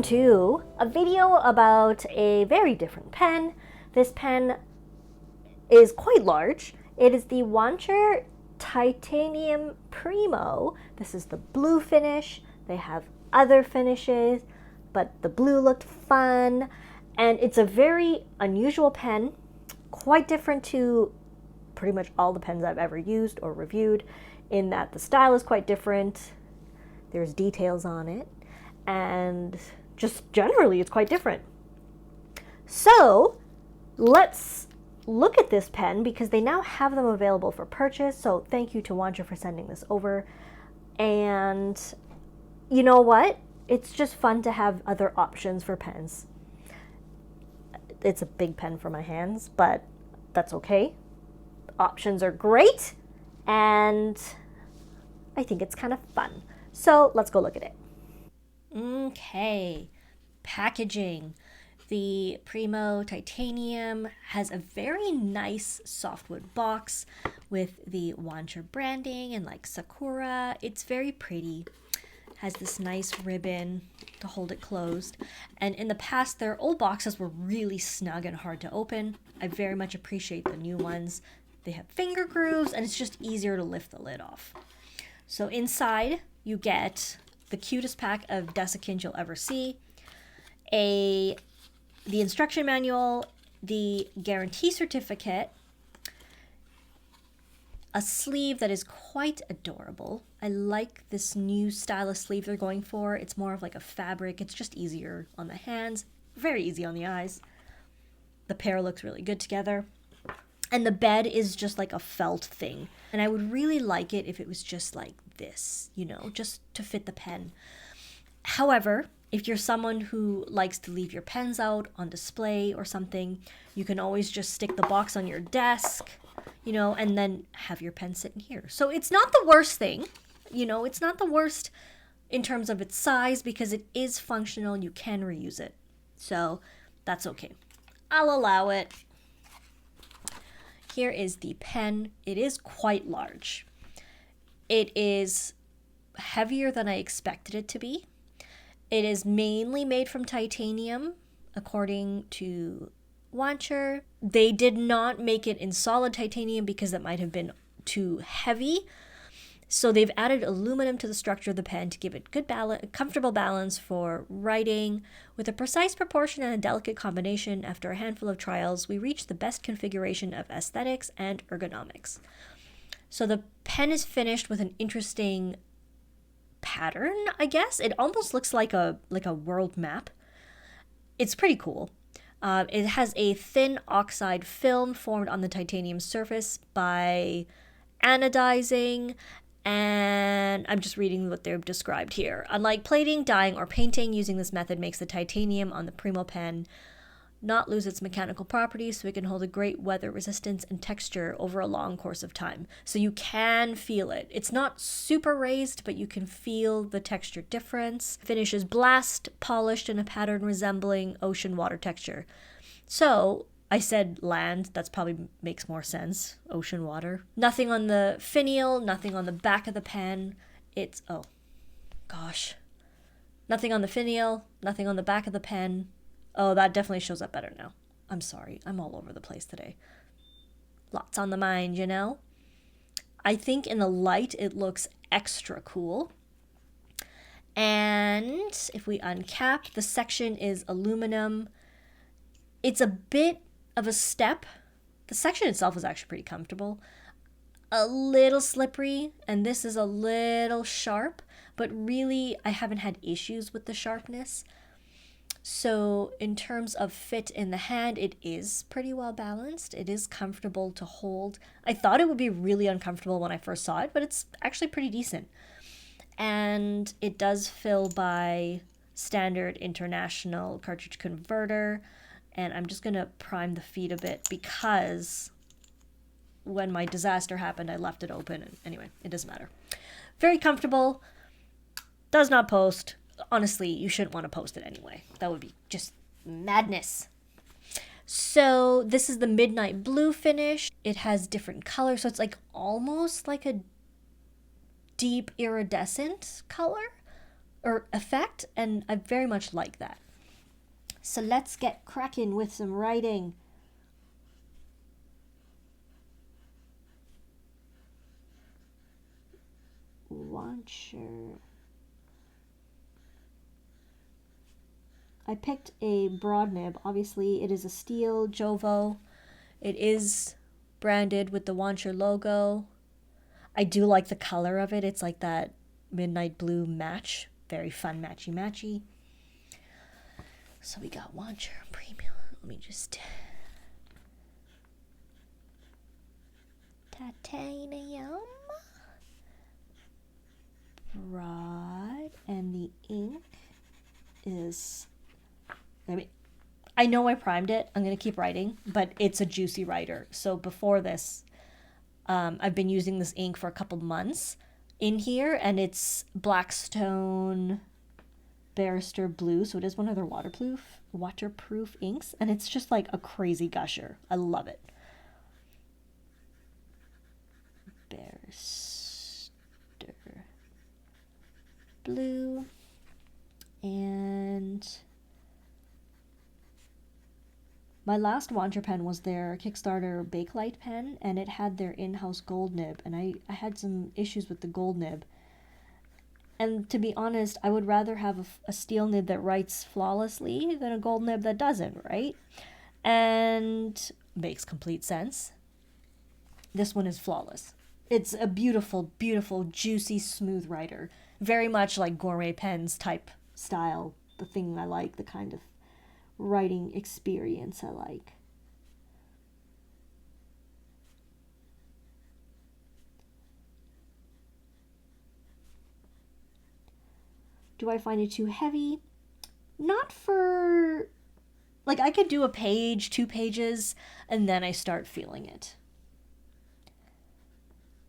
Welcome to a video about a very different pen. This pen is quite large. It is the Wancher Primo. This is the blue finish. They have other finishes, but the blue looked fun. And it's a very unusual pen, quite different to pretty much all the pens I've ever used or reviewed, in that the style is quite different. There's details on it, and just generally it's quite different. So let's look at this pen because they now have them available for purchase. So thank you to Wancher for sending this over. And you know what? It's just fun to have other options for pens. It's a big pen for my hands, but that's okay. Options are great, and I think it's kind of fun. So let's go look at it. Okay, packaging. The Primo Titanium has a very nice softwood box with the Wancher branding and like Sakura. It's very pretty. Has this nice ribbon to hold it closed. And in the past, their old boxes were really snug and hard to open. I very much appreciate the new ones. They have finger grooves and it's just easier to lift the lid off. So inside, you get the cutest pack of desiccants you'll ever see, the instruction manual, the guarantee certificate, a sleeve that is quite adorable. I like this new style of sleeve they're going for. It's more of like a fabric. It's just easier on the hands, very easy on the eyes. The pair looks really good together. And the bed is just like a felt thing. And I would really like it if it was just like this, you know, just to fit the pen. However, if you're someone who likes to leave your pens out on display or something, you can always just stick the box on your desk, you know, and then have your pen sitting here. So it's not the worst thing, you know, it's not the worst in terms of its size because it is functional. You can reuse it. So that's okay. I'll allow it. Here is the pen. It is quite large. It is heavier than I expected it to be. It is mainly made from titanium, according to Wancher. They did not make it in solid titanium because that might have been too heavy. So they've added aluminum to the structure of the pen to give it good balance, comfortable balance for writing. With a precise proportion and a delicate combination, after a handful of trials, we reached the best configuration of aesthetics and ergonomics. So the pen is finished with an interesting pattern, I guess. It almost looks like a world map. It's pretty cool. It has a thin oxide film formed on the titanium surface by anodizing, and I'm just reading what they've described here. Unlike plating, dyeing, or painting, using this method makes the titanium on the Primo pen not lose its mechanical properties, so it can hold a great weather resistance and texture over a long course of time. So you can feel it. It's not super raised, but you can feel the texture difference. Finish is blast, polished in a pattern resembling ocean water texture. So I said land, that's probably makes more sense. Ocean water. Nothing on the finial, nothing on the back of the pen. It's, oh gosh. Nothing on the finial, nothing on the back of the pen. Oh, that definitely shows up better now. I'm sorry, I'm all over the place today. Lots on the mind, you know? I think in the light it looks extra cool. And if we uncap, the section is aluminum. It's a bit of a step. The section itself is actually pretty comfortable. A little slippery, and this is a little sharp, but really I haven't had issues with the sharpness. So in terms of fit in the hand, it is pretty well balanced. It is comfortable to hold. I thought it would be really uncomfortable when I first saw it, but it's actually pretty decent. And it does fill by standard international cartridge converter. And I'm just going to prime the feet a bit because when my disaster happened, I left it open. And anyway, it doesn't matter. Very comfortable. Does not post. Honestly, you shouldn't want to post it anyway. That would be just madness. So this is the midnight blue finish. It has different colors. So it's like almost like a deep iridescent color. or effect, and I very much like that. So let's get cracking with some writing. Wancher. I picked a broad nib. Obviously, it is a steel Jovo. It is branded with the Wancher logo. I do like the color of it. It's like that midnight blue match. Very fun matchy-matchy. So we got Wancher Primo. Let me just... Titanium. Broad. And the ink is... I know I primed it. I'm going to keep writing, but it's a juicy writer. So before this, I've been using this ink for a couple months in here, and it's Blackstone Barrister Blue. So it is one of their waterproof inks, and it's just like a crazy gusher. I love it. Barrister Blue. And my last Wancher pen was their Kickstarter Bakelite pen, and it had their in-house gold nib, and I had some issues with the gold nib. And to be honest, I would rather have a steel nib that writes flawlessly than a gold nib that doesn't, right? And makes complete sense. This one is flawless. It's a beautiful, beautiful, juicy, smooth writer. Very much like Gourmet pens type style, the thing I like, the kind of writing experience I like. Do I find it too heavy? Not for... Like, I could do a page, 2 pages, and then I start feeling it.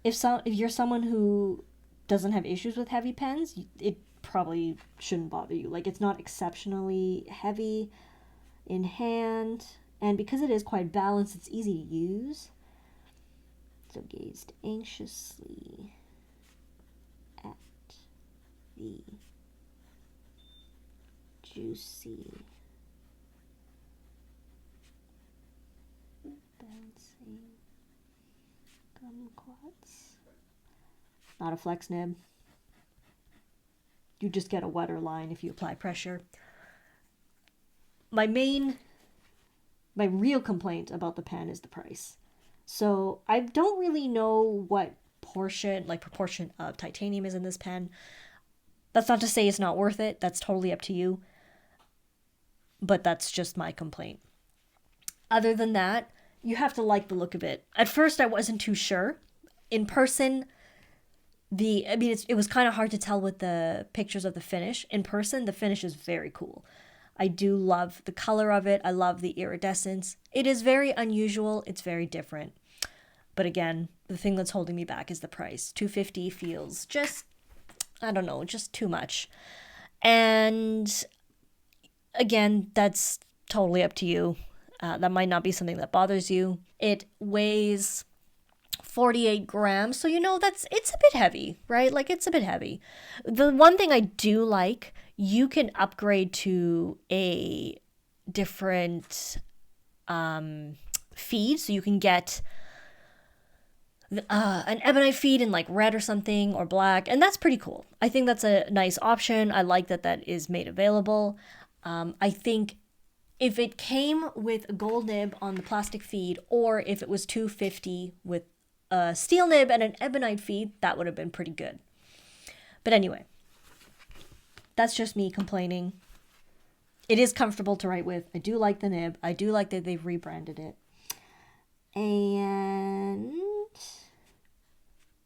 If you're someone who doesn't have issues with heavy pens, it probably shouldn't bother you. Like, it's not exceptionally heavy in hand, and because it is quite balanced, it's easy to use. So gazed anxiously at the juicy bouncing kumquats. Not a flex nib. You just get a wetter line if you apply pressure. My real complaint about the pen is the price. So I don't really know what proportion of titanium is in this pen. That's not to say it's not worth it. That's totally up to you. But that's just my complaint. Other than that, you have to like the look of it. At first, I wasn't too sure. In person, it was kind of hard to tell with the pictures of the finish. In person, the finish is very cool. I do love the color of it. I love the iridescence. It is very unusual. It's very different. But again, the thing that's holding me back is the price. $250 feels just, I don't know, just too much. And again, that's totally up to you. That might not be something that bothers you. It weighs 48 grams, so it's a bit heavy, right? Like, it's a bit heavy. The one thing I do like, you can upgrade to a different feed, so you can get an ebonite feed in like red or something, or black, and that's pretty cool. I think that's a nice option. I like that is made available. I think if it came with a gold nib on the plastic feed, or if it was $250 with a steel nib and an ebonite feed, that would have been pretty good. But anyway, that's just me complaining. It is comfortable to write with. I do like the nib. I do like that they've rebranded it. And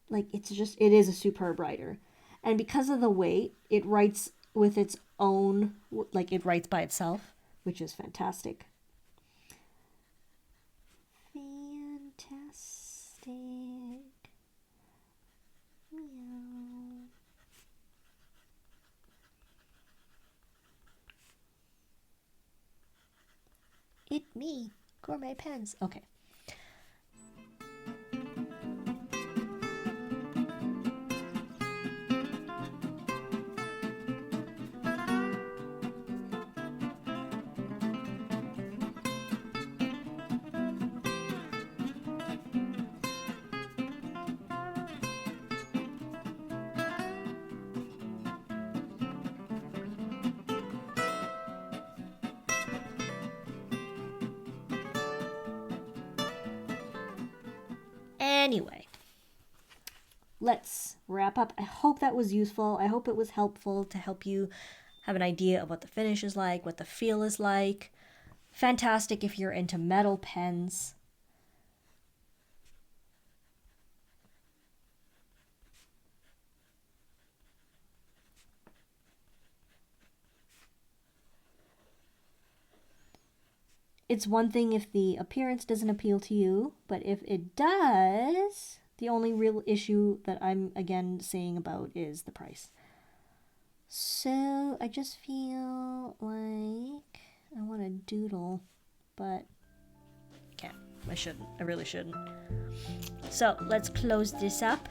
like, it is a superb writer. And because of the weight, it writes with its own, like, it writes by itself, which is fantastic. Fantastic. Meow. It me, Gourmet pens. Okay. Anyway, let's wrap up. I hope that was useful. I hope it was helpful to help you have an idea of what the finish is like, what the feel is like. Fantastic if you're into metal pens. It's one thing if the appearance doesn't appeal to you, but if it does, the only real issue that I'm, again, saying about is the price. So I just feel like I want to doodle, but I can't. I shouldn't. I really shouldn't. So let's close this up.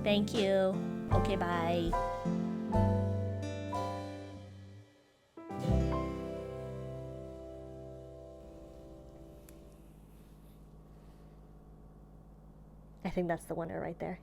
Thank you. Okay, bye. I think that's the winner right there.